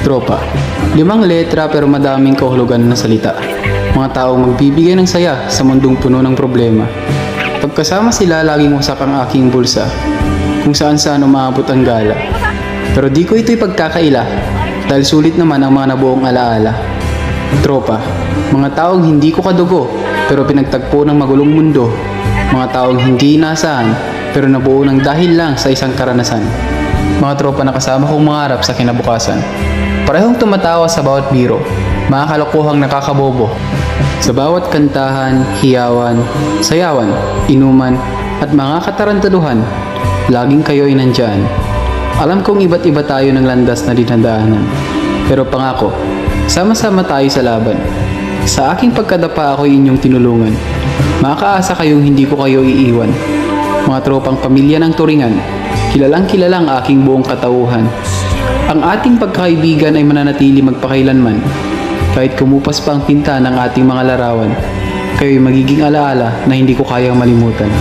Tropa, 5 letra pero madaming kahulugan na salita. Mga taong magbibigay ng saya sa mundong puno ng problema. Pagkasama sila, laging wasak ang aking bulsa, kung saan saan umaabot ang gala. Pero di ko ito'y pagkakaila, dahil sulit naman ang mga nabuong alaala. Tropa, mga taong hindi ko kadugo, pero pinagtagpo ng magulong mundo. Mga taong hindi inaasahan, pero nabuo ng dahil lang sa isang karanasan. Mga tropa na kasama kong mangarap sa kinabukasan. Parehong tumatawa sa bawat biro, mga kalokohang nakakabobo. Sa bawat kantahan, hiyawan, sayawan, inuman, at mga katarantaduhan, laging kayo'y nandyan. Alam kong iba't iba tayo ng landas na dinadaanan. Pero pangako, sama-sama tayo sa laban. Sa aking pagkadapa ako'y inyong tinulungan. Makakaasa kayong hindi ko kayo iiwan. Mga tropang pamilya ng turingan, kilalang kilala ang aking buong katauhan. Ang ating pagkakaibigan ay mananatili magpakailanman. Kahit kumupas pa ang pinta ng ating mga larawan, kayo'y magiging alaala na hindi ko kayang malimutan.